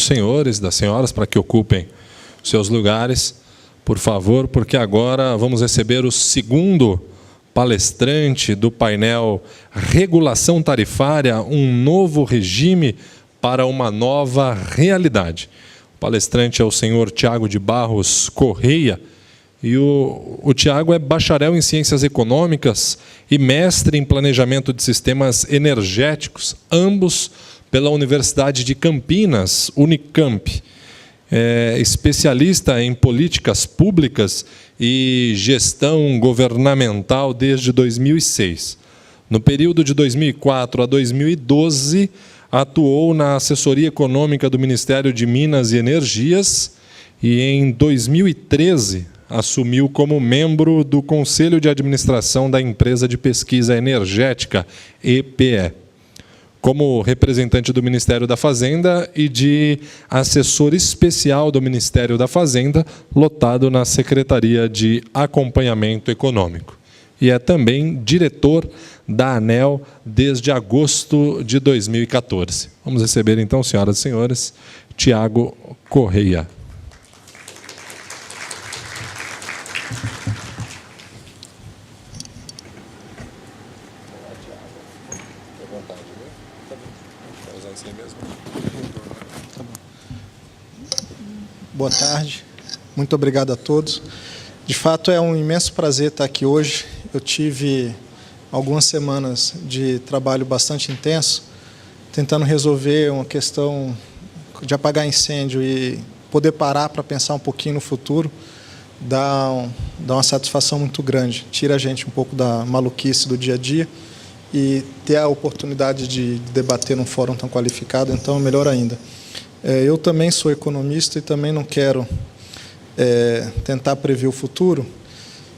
dos senhores, das senhoras, para que ocupem seus lugares, por favor, porque agora vamos receber o segundo palestrante do painel Regulação Tarifária, um novo regime para uma nova realidade. O palestrante é o senhor Tiago de Barros Correia, e o Tiago é bacharel em Ciências Econômicas e mestre em Planejamento de Sistemas Energéticos, ambos pela Universidade de Campinas, Unicamp. É especialista em políticas públicas e gestão governamental desde 2006. No período de 2004 a 2012, atuou na assessoria econômica do Ministério de Minas e Energias e, em 2013, assumiu como membro do Conselho de Administração da Empresa de Pesquisa Energética, EPE, como representante do Ministério da Fazenda e de assessor especial do Ministério da Fazenda, lotado na Secretaria de Acompanhamento Econômico. E é também diretor da ANEEL desde agosto de 2014. Vamos receber, então, senhoras e senhores, Tiago Correia. Boa tarde, muito obrigado a todos. De fato, é um imenso prazer estar aqui hoje. Eu tive algumas semanas de trabalho bastante intenso, tentando resolver uma questão de apagar incêndio e poder parar para pensar um pouquinho no futuro, dá uma satisfação muito grande. Tira a gente um pouco da maluquice do dia a dia e ter a oportunidade de debater num fórum tão qualificado, então, melhor ainda. Eu também sou economista e também não quero tentar prever o futuro.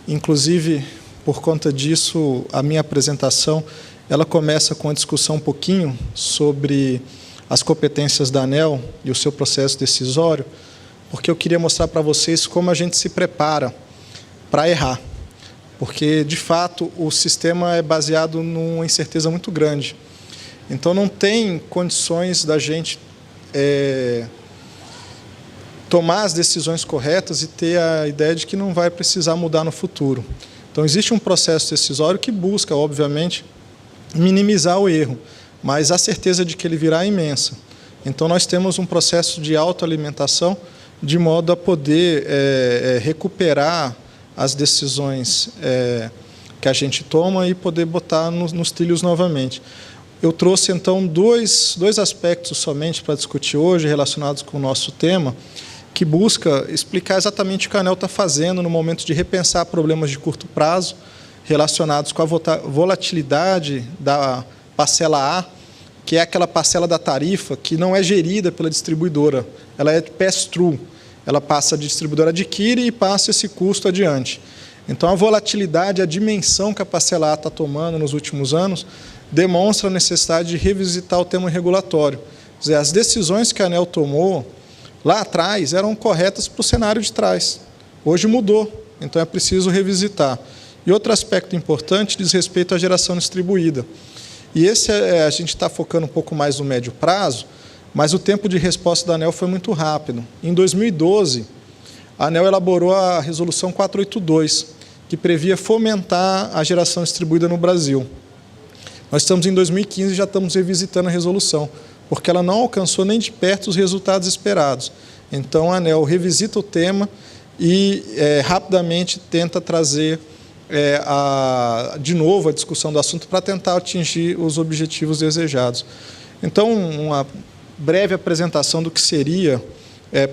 Inclusive, por conta disso, a minha apresentação ela começa com uma discussão um pouquinho sobre as competências da ANEEL e o seu processo decisório, porque eu queria mostrar para vocês como a gente se prepara para errar. Porque, de fato, o sistema é baseado numa incerteza muito grande. Então, não tem condições da gente tomar as decisões corretas e ter a ideia de que não vai precisar mudar no futuro. Então, existe um processo decisório que busca, obviamente, minimizar o erro, mas a certeza de que ele virá é imensa. Então, nós temos um processo de autoalimentação de modo a poder recuperar as decisões que a gente toma e poder botar nos trilhos novamente. Eu trouxe, então, dois aspectos somente para discutir hoje, relacionados com o nosso tema, que busca explicar exatamente o que a ANEEL está fazendo no momento de repensar problemas de curto prazo, relacionados com a volatilidade da parcela A, que é aquela parcela da tarifa que não é gerida pela distribuidora, ela é pass-through, ela passa, a distribuidora adquire e passa esse custo adiante. Então, a volatilidade, a dimensão que a parcela A está tomando nos últimos anos, demonstra a necessidade de revisitar o tema regulatório. Quer dizer, as decisões que a ANEEL tomou lá atrás eram corretas para o cenário de trás. Hoje mudou, então é preciso revisitar. E outro aspecto importante diz respeito à geração distribuída. E esse a gente está focando um pouco mais no médio prazo, mas o tempo de resposta da ANEEL foi muito rápido. Em 2012, a ANEEL elaborou a Resolução 482, que previa fomentar a geração distribuída no Brasil. Nós estamos em 2015 e já estamos revisitando a resolução, porque ela não alcançou nem de perto os resultados esperados. Então, a ANEEL revisita o tema e rapidamente tenta trazer de novo a discussão do assunto para tentar atingir os objetivos desejados. Então, uma breve apresentação do que seria,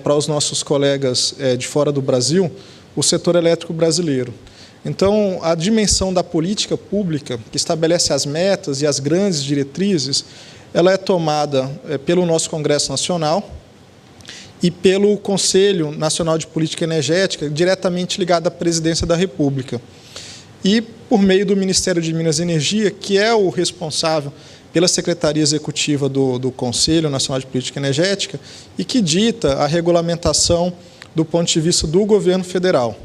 para os nossos colegas de fora do Brasil, o setor elétrico brasileiro. Então, a dimensão da política pública, que estabelece as metas e as grandes diretrizes, ela é tomada pelo nosso Congresso Nacional e pelo Conselho Nacional de Política Energética, diretamente ligado à Presidência da República. E por meio do Ministério de Minas e Energia, que é o responsável pela Secretaria Executiva do Conselho Nacional de Política Energética e que dita a regulamentação do ponto de vista do governo federal.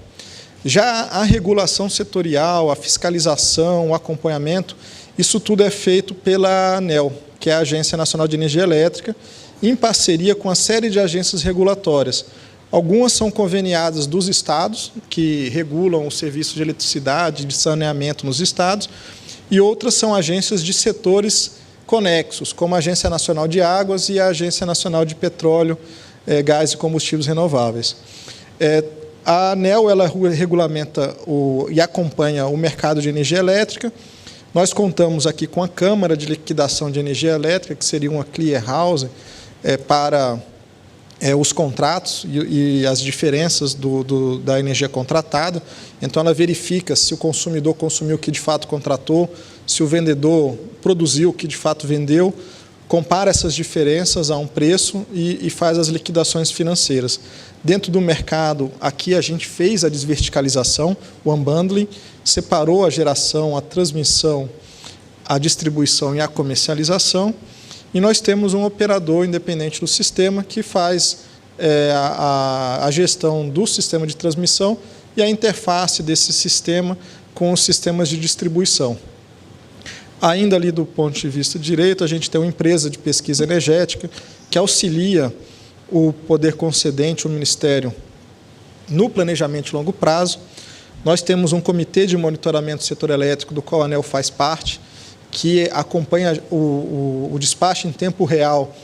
Já a regulação setorial, a fiscalização, o acompanhamento, isso tudo é feito pela ANEEL, que é a Agência Nacional de Energia Elétrica, em parceria com uma série de agências regulatórias. Algumas são conveniadas dos estados, que regulam o serviço de eletricidade, de saneamento nos estados, e outras são agências de setores conexos, como a Agência Nacional de Águas e a Agência Nacional de Petróleo, Gás e Combustíveis Renováveis. A ANEEL ela regulamenta e acompanha o mercado de energia elétrica. Nós contamos aqui com a Câmara de Liquidação de Energia Elétrica, que seria uma clearinghouse para os contratos e as diferenças da energia contratada. Então, ela verifica se o consumidor consumiu o que de fato contratou, se o vendedor produziu o que de fato vendeu, compara essas diferenças a um preço e faz as liquidações financeiras. Dentro do mercado, aqui a gente fez a desverticalização, o unbundling, separou a geração, a transmissão, a distribuição e a comercialização, e nós temos um operador independente do sistema que faz a gestão do sistema de transmissão e a interface desse sistema com os sistemas de distribuição. Ainda ali do ponto de vista direito, a gente tem uma empresa de pesquisa energética que auxilia o poder concedente, o Ministério, no planejamento de longo prazo. Nós temos um comitê de monitoramento do setor elétrico, do qual a ANEEL faz parte, que acompanha o despacho em tempo real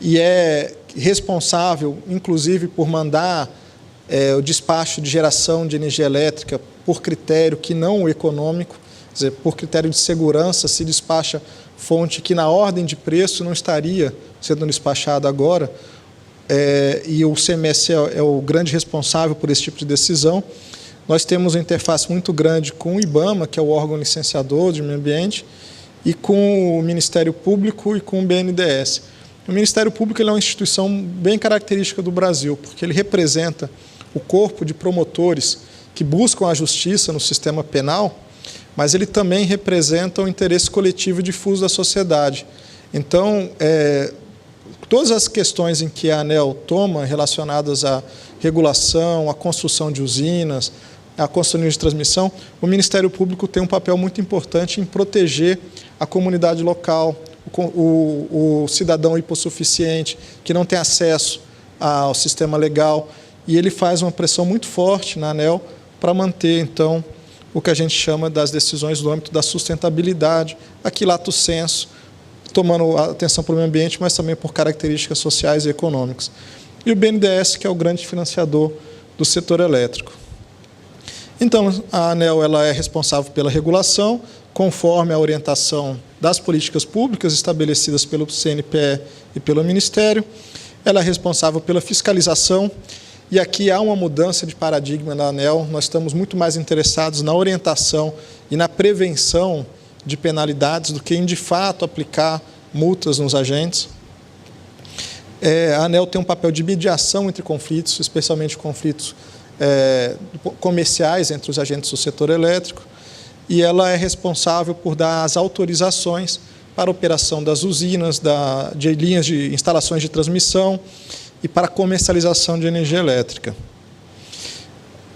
e é responsável, inclusive, por mandar o despacho de geração de energia elétrica por critério que não o econômico, quer dizer, por critério de segurança, se despacha fonte que na ordem de preço não estaria sendo despachada agora, e o CMS é o grande responsável por esse tipo de decisão. Nós temos uma interface muito grande com o IBAMA, que é o órgão licenciador de meio ambiente, e com o Ministério Público e com o BNDES. O Ministério Público ele é uma instituição bem característica do Brasil, porque ele representa o corpo de promotores que buscam a justiça no sistema penal, mas ele também representa o interesse coletivo e difuso da sociedade. Então, todas as questões em que a ANEEL toma relacionadas à regulação, à construção de usinas, à construção de transmissão, o Ministério Público tem um papel muito importante em proteger a comunidade local, o cidadão hipossuficiente, que não tem acesso ao sistema legal, e ele faz uma pressão muito forte na ANEEL para manter, então, o que a gente chama das decisões do âmbito da sustentabilidade, aqui lato sensu, tomando atenção para o meio ambiente, mas também por características sociais e econômicas. E o BNDES, que é o grande financiador do setor elétrico. Então, a ANEEL ela é responsável pela regulação, conforme a orientação das políticas públicas estabelecidas pelo CNPE e pelo Ministério. Ela é responsável pela fiscalização, e aqui há uma mudança de paradigma na ANEEL. Nós estamos muito mais interessados na orientação e na prevenção de penalidades do que em, de fato, aplicar multas nos agentes. A ANEEL tem um papel de mediação entre conflitos, especialmente conflitos comerciais entre os agentes do setor elétrico, e ela é responsável por dar as autorizações para a operação das usinas, de linhas de instalações de transmissão e para a comercialização de energia elétrica.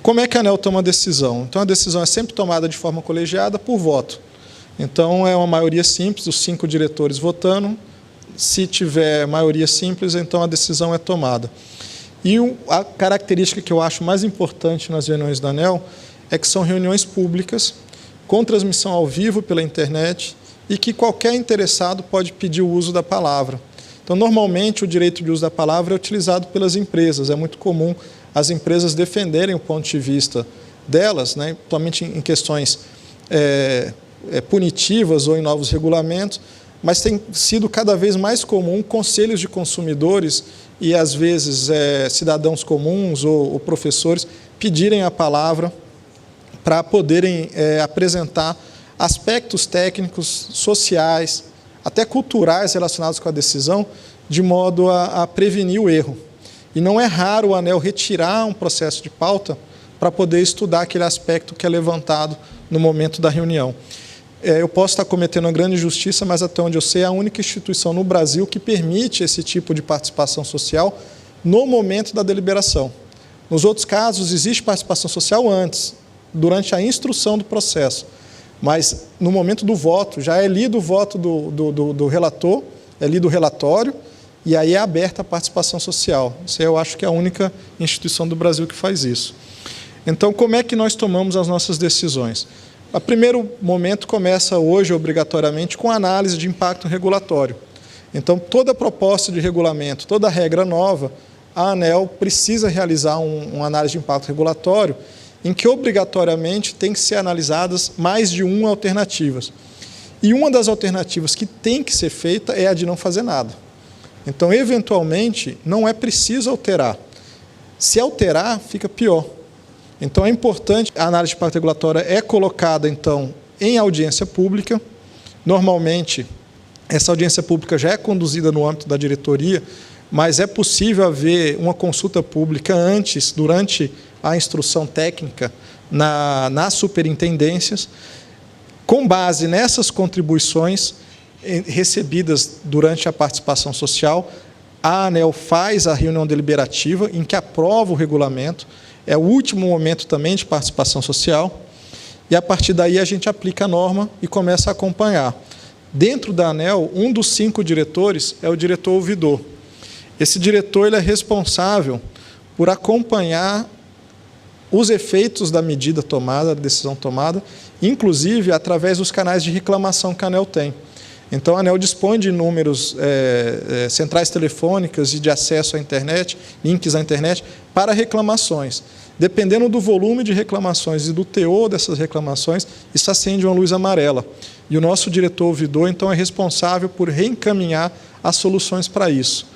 Como é que a ANEEL toma a decisão? Então, a decisão é sempre tomada de forma colegiada por voto. Então, é uma maioria simples, os 5 diretores votando. Se tiver maioria simples, então a decisão é tomada. E a característica que eu acho mais importante nas reuniões da ANEEL é que são reuniões públicas, com transmissão ao vivo pela internet, e que qualquer interessado pode pedir o uso da palavra. Então, normalmente, o direito de uso da palavra é utilizado pelas empresas. É muito comum as empresas defenderem o ponto de vista delas, né, atualmente em questões punitivas ou em novos regulamentos, mas tem sido cada vez mais comum conselhos de consumidores e, às vezes, cidadãos comuns ou professores pedirem a palavra para poderem apresentar aspectos técnicos, sociais, até culturais relacionados com a decisão, de modo a prevenir o erro. E não é raro a ANEEL retirar um processo de pauta para poder estudar aquele aspecto que é levantado no momento da reunião. Eu posso estar cometendo uma grande injustiça, mas até onde eu sei, é a única instituição no Brasil que permite esse tipo de participação social no momento da deliberação. Nos outros casos, existe participação social antes, durante a instrução do processo, mas no momento do voto, já é lido o voto do relator, é lido o relatório, e aí é aberta a participação social. Isso eu acho que é a única instituição do Brasil que faz isso. Então, como é que nós tomamos as nossas decisões? O primeiro momento começa hoje, obrigatoriamente, com a análise de impacto regulatório. Então, toda proposta de regulamento, toda regra nova, a ANEEL precisa realizar uma análise de impacto regulatório, em que, obrigatoriamente, tem que ser analisadas mais de uma alternativas. E uma das alternativas que tem que ser feita é a de não fazer nada. Então, eventualmente, não é preciso alterar. Se alterar, fica pior. Então, é importante, a análise de impacto regulatório é colocada, então, em audiência pública. Normalmente, essa audiência pública já é conduzida no âmbito da diretoria, mas é possível haver uma consulta pública antes, durante a instrução técnica, nas superintendências. Com base nessas contribuições recebidas durante a participação social, a ANEEL faz a reunião deliberativa, em que aprova o regulamento. É o último momento também de participação social, e a partir daí a gente aplica a norma e começa a acompanhar. Dentro da ANEEL, um dos 5 diretores é o diretor ouvidor. Esse diretor ele é responsável por acompanhar os efeitos da medida tomada, da decisão tomada, inclusive através dos canais de reclamação que a ANEEL tem. Então, a ANEEL dispõe de inúmeros centrais telefônicas e de acesso à internet, links à internet, para reclamações. Dependendo do volume de reclamações e do teor dessas reclamações, isso acende uma luz amarela. E o nosso diretor ouvidor, então, é responsável por reencaminhar as soluções para isso.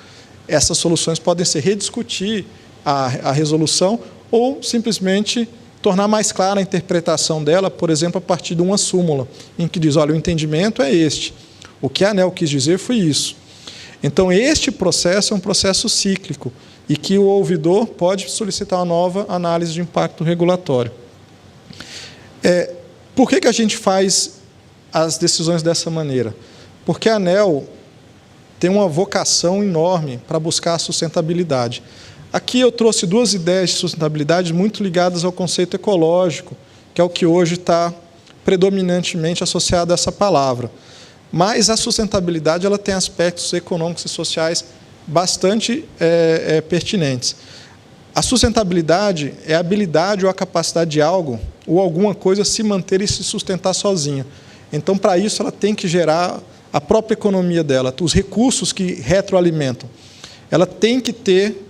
Essas soluções podem ser rediscutir a resolução ou simplesmente tornar mais clara a interpretação dela, por exemplo, a partir de uma súmula, em que diz, olha, o entendimento é este. O que a ANEEL quis dizer foi isso. Então, este processo é um processo cíclico e que o ouvidor pode solicitar uma nova análise de impacto regulatório. Por que a gente faz as decisões dessa maneira? Porque a ANEEL tem uma vocação enorme para buscar a sustentabilidade. Aqui eu trouxe 2 ideias de sustentabilidade muito ligadas ao conceito ecológico, que é o que hoje está predominantemente associado a essa palavra. Mas a sustentabilidade ela tem aspectos econômicos e sociais bastante pertinentes. A sustentabilidade é a habilidade ou a capacidade de algo ou alguma coisa se manter e se sustentar sozinha. Então, para isso, ela tem que gerar a própria economia dela, os recursos que retroalimentam. Ela tem que ter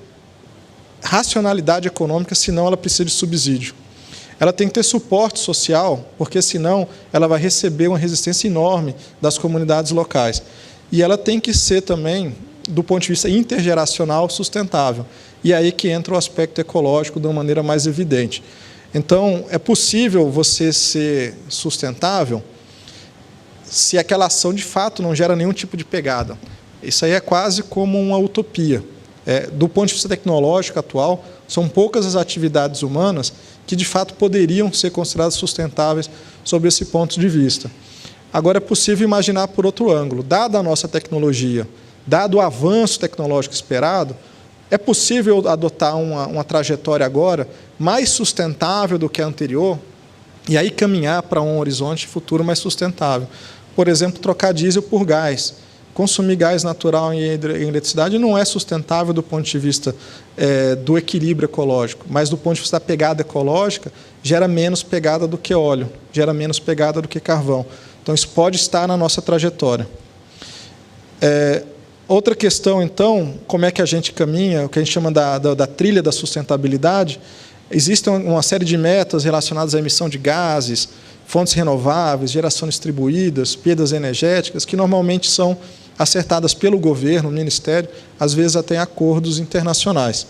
racionalidade econômica, senão ela precisa de subsídio. Ela tem que ter suporte social, porque senão ela vai receber uma resistência enorme das comunidades locais. E ela tem que ser também, do ponto de vista intergeracional, sustentável. E aí que entra o aspecto ecológico de uma maneira mais evidente. Então, é possível você ser sustentável se aquela ação, de fato, não gera nenhum tipo de pegada. Isso aí é quase como uma utopia. Do ponto de vista tecnológico atual, são poucas as atividades humanas que, de fato, poderiam ser consideradas sustentáveis sob esse ponto de vista. Agora, é possível imaginar por outro ângulo. Dada a nossa tecnologia, dado o avanço tecnológico esperado, é possível adotar uma trajetória agora mais sustentável do que a anterior e aí caminhar para um horizonte futuro mais sustentável. Por exemplo, trocar diesel por gás. Consumir gás natural em eletricidade não é sustentável do ponto de vista do equilíbrio ecológico, mas do ponto de vista da pegada ecológica, gera menos pegada do que óleo, gera menos pegada do que carvão. Então, isso pode estar na nossa trajetória. Outra questão, então, como é que a gente caminha, o que a gente chama da trilha da sustentabilidade. Existem uma série de metas relacionadas à emissão de gases, fontes renováveis, geração distribuídas, perdas energéticas, que normalmente são acertadas pelo governo, o Ministério, às vezes até em acordos internacionais.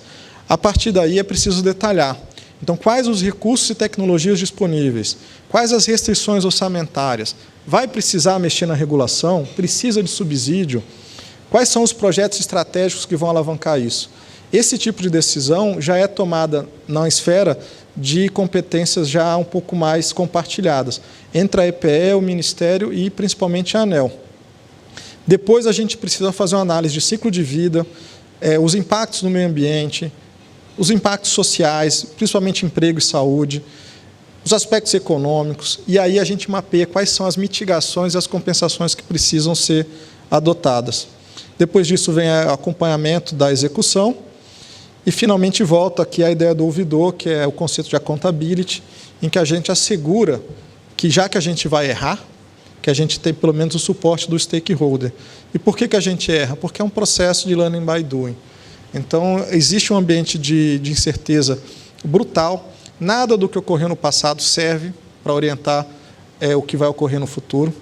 A partir daí é preciso detalhar. Então, quais os recursos e tecnologias disponíveis? Quais as restrições orçamentárias? Vai precisar mexer na regulação? Precisa de subsídio? Quais são os projetos estratégicos que vão alavancar isso? Esse tipo de decisão já é tomada na esfera de competências já um pouco mais compartilhadas, entre a EPE, o Ministério e, principalmente, a ANEEL. Depois, a gente precisa fazer uma análise de ciclo de vida, os impactos no meio ambiente, os impactos sociais, principalmente emprego e saúde, os aspectos econômicos, e aí a gente mapeia quais são as mitigações e as compensações que precisam ser adotadas. Depois disso vem o acompanhamento da execução. E, finalmente, volta aqui a ideia do ouvidor, que é o conceito de accountability, em que a gente assegura que, já que a gente vai errar, que a gente tem, pelo menos, o suporte do stakeholder. E por que a gente erra? Porque é um processo de learning by doing. Então, existe um ambiente de incerteza brutal. Nada do que ocorreu no passado serve para orientar o que vai ocorrer no futuro.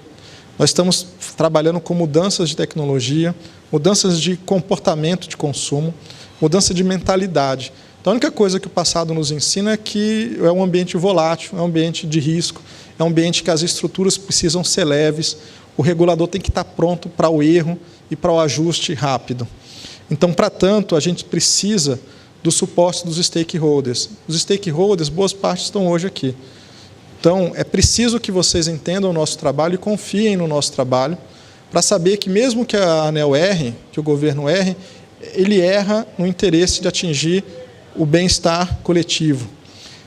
Nós estamos trabalhando com mudanças de tecnologia, mudanças de comportamento de consumo, mudança de mentalidade. Então, a única coisa que o passado nos ensina é que é um ambiente volátil, é um ambiente de risco, é um ambiente que as estruturas precisam ser leves, o regulador tem que estar pronto para o erro e para o ajuste rápido. Então, para tanto, a gente precisa do suporte dos stakeholders. Os stakeholders, boas partes estão hoje aqui. Então, é preciso que vocês entendam o nosso trabalho e confiem no nosso trabalho, para saber que, mesmo que a ANEEL erre, que o governo erre, ele erra no interesse de atingir o bem-estar coletivo.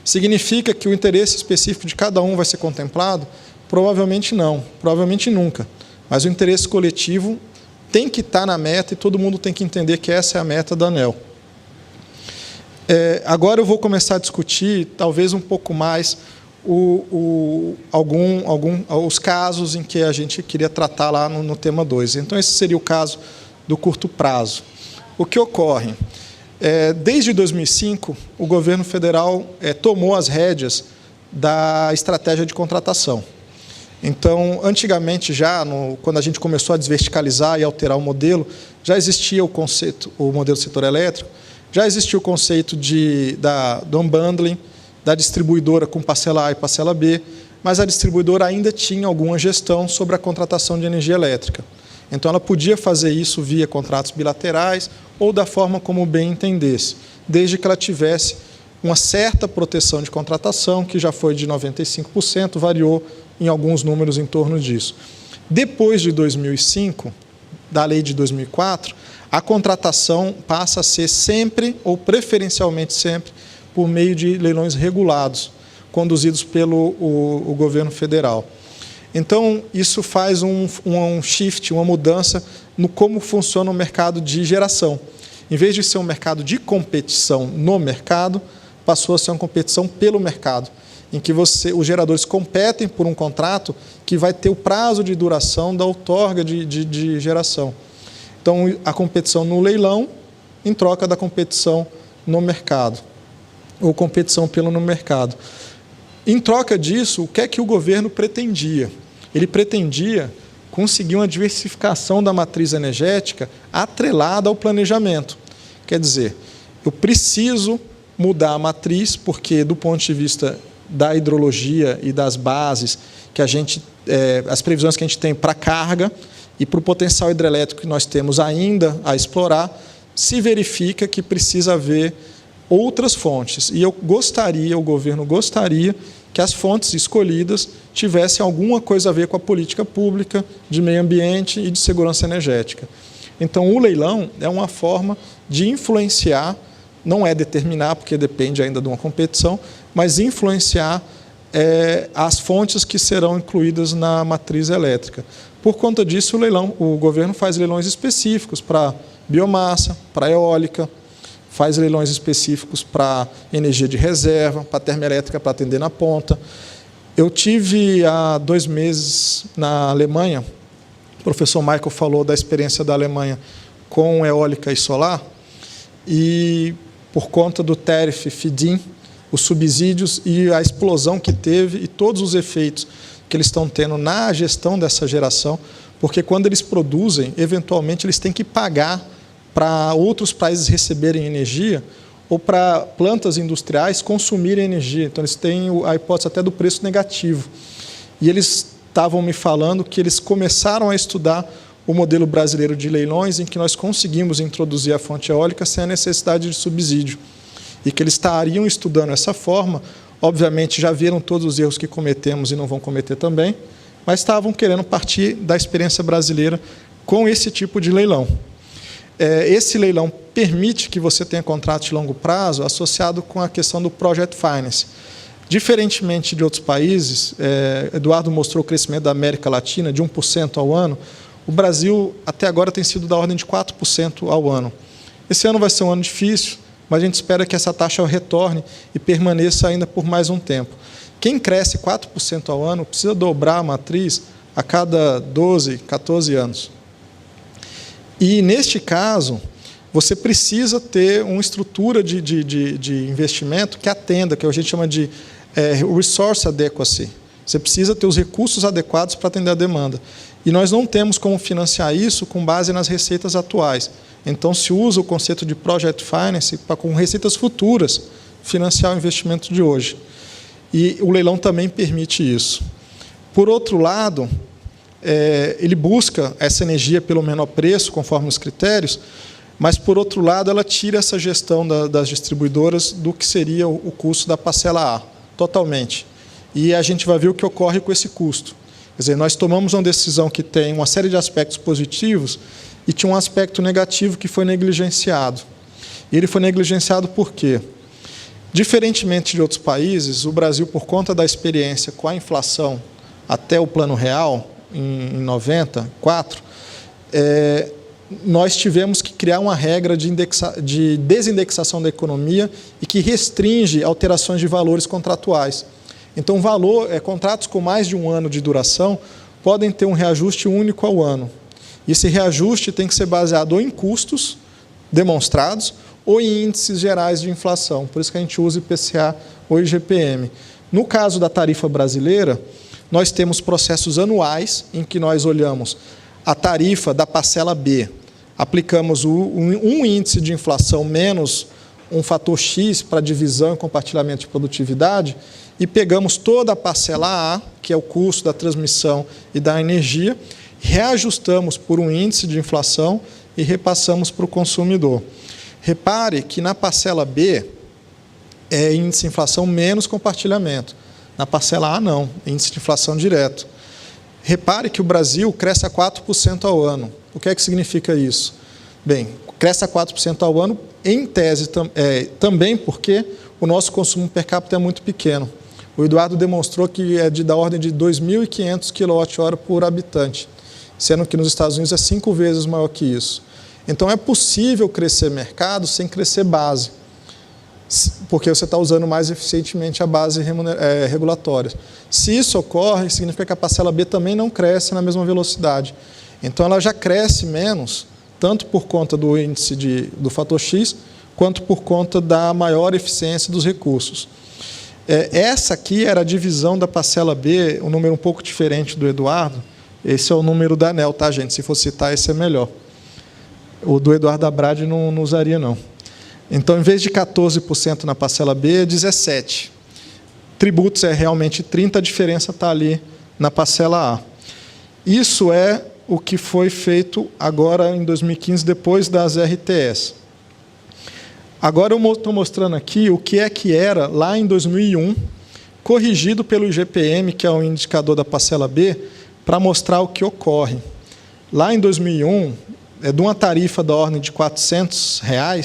Significa que o interesse específico de cada um vai ser contemplado? Provavelmente não, provavelmente nunca. Mas o interesse coletivo tem que estar na meta e todo mundo tem que entender que essa é a meta da ANEEL. Agora eu vou começar a discutir, talvez um pouco mais, os casos em que a gente queria tratar lá no tema 2. Então, esse seria o caso do curto prazo. O que ocorre? Desde 2005, o governo federal tomou as rédeas da estratégia de contratação. Então, antigamente, quando a gente começou a desverticalizar e alterar o modelo, já existia o conceito, o modelo do setor elétrico, já existia o conceito do unbundling, da distribuidora com parcela A e parcela B, mas a distribuidora ainda tinha alguma gestão sobre a contratação de energia elétrica. Então, ela podia fazer isso via contratos bilaterais ou da forma como bem entendesse, desde que ela tivesse uma certa proteção de contratação, que já foi de 95%, variou em alguns números em torno disso. Depois de 2005, da lei de 2004, a contratação passa a ser sempre, ou preferencialmente sempre, por meio de leilões regulados, conduzidos pelo o governo federal. Então, isso faz um shift, uma mudança no como funciona o mercado de geração. Em vez de ser um mercado de competição no mercado, passou a ser uma competição pelo mercado, em que os geradores competem por um contrato que vai ter o prazo de duração da outorga de geração. Então, a competição no leilão, em troca da competição no mercado, ou competição no mercado. Em troca disso, o que é que o governo pretendia? Ele pretendia conseguir uma diversificação da matriz energética atrelada ao planejamento. Quer dizer, eu preciso mudar a matriz, porque, do ponto de vista da hidrologia e das bases, que as previsões que a gente tem para carga e para o potencial hidrelétrico que nós temos ainda a explorar, se verifica que precisa haver outras fontes. E o governo gostaria que as fontes escolhidas tivessem alguma coisa a ver com a política pública de meio ambiente e de segurança energética. Então, o leilão é uma forma de influenciar, não é determinar, porque depende ainda de uma competição, mas influenciar as fontes que serão incluídas na matriz elétrica. Por conta disso, o governo faz leilões específicos para biomassa, para eólica, faz leilões específicos para energia de reserva, para termoelétrica, para atender na ponta. Eu tive há 2 meses na Alemanha, o professor Michael falou da experiência da Alemanha com eólica e solar, e por conta do Tarif Feed-in, os subsídios e a explosão que teve e todos os efeitos que eles estão tendo na gestão dessa geração, porque quando eles produzem, eventualmente eles têm que pagar para outros países receberem energia ou para plantas industriais consumirem energia. Então, eles têm a hipótese até do preço negativo. E eles estavam me falando que eles começaram a estudar o modelo brasileiro de leilões, em que nós conseguimos introduzir a fonte eólica sem a necessidade de subsídio. E que eles estariam estudando essa forma. Obviamente, já viram todos os erros que cometemos e não vão cometer também, mas estavam querendo partir da experiência brasileira com esse tipo de leilão. Esse leilão permite que você tenha contratos de longo prazo associado com a questão do Project Finance. Diferentemente de outros países, Eduardo mostrou o crescimento da América Latina de 1% ao ano, o Brasil, até agora, tem sido da ordem de 4% ao ano. Esse ano vai ser um ano difícil, mas a gente espera que essa taxa retorne e permaneça ainda por mais um tempo. Quem cresce 4% ao ano precisa dobrar a matriz a cada 12, 14 anos. E, neste caso, você precisa ter uma estrutura de investimento que atenda, que a gente chama de resource adequacy. Você precisa ter os recursos adequados para atender a demanda. E nós não temos como financiar isso com base nas receitas atuais. Então, se usa o conceito de Project Finance para, com receitas futuras, financiar o investimento de hoje. E o leilão também permite isso. Por outro lado, ele busca essa energia pelo menor preço, conforme os critérios, mas, por outro lado, ela tira essa gestão das distribuidoras do que seria o custo da parcela A, totalmente. E a gente vai ver o que ocorre com esse custo. Quer dizer, nós tomamos uma decisão que tem uma série de aspectos positivos e tinha um aspecto negativo que foi negligenciado. E ele foi negligenciado por quê? Diferentemente de outros países, o Brasil, por conta da experiência com a inflação até o Plano Real, em 94, nós tivemos que criar uma regra de desindexação da economia e que restringe alterações de valores contratuais. Então, contratos com mais de um ano de duração podem ter um reajuste único ao ano. E esse reajuste tem que ser baseado ou em custos demonstrados ou em índices gerais de inflação. Por isso que a gente usa IPCA ou IGPM. No caso da tarifa brasileira, nós temos processos anuais em que nós olhamos a tarifa da parcela B, aplicamos um índice de inflação menos um fator X para divisão e compartilhamento de produtividade e pegamos toda a parcela A, que é o custo da transmissão e da energia, reajustamos por um índice de inflação e repassamos para o consumidor. Repare que na parcela B é índice de inflação menos compartilhamento. Na parcela A, não, índice de inflação direto. Repare que o Brasil cresce a 4% ao ano. O que é que significa isso? Bem, cresce a 4% ao ano, em tese, também porque o nosso consumo per capita é muito pequeno. O Eduardo demonstrou que é da ordem de 2.500 kWh por habitante, sendo que nos Estados Unidos é 5 vezes maior que isso. Então, é possível crescer mercado sem crescer base, porque você está usando mais eficientemente a base regulatória. Se isso ocorre, significa que a parcela B também não cresce na mesma velocidade. Então, ela já cresce menos, tanto por conta do índice do fator X, quanto por conta da maior eficiência dos recursos. Essa aqui era a divisão da parcela B, um número um pouco diferente do Eduardo. Esse é o número da ANEEL, tá, gente? Se for citar, esse é melhor. O do Eduardo Abrade não usaria, não. Então, em vez de 14% na parcela B, é 17%. Tributos é realmente 30%, a diferença está ali na parcela A. Isso é o que foi feito agora em 2015, depois das RTS. Agora eu estou mostrando aqui o que era lá em 2001, corrigido pelo IGPM, que é o indicador da parcela B, para mostrar o que ocorre. Lá em 2001, de uma tarifa da ordem de R$ 400, R$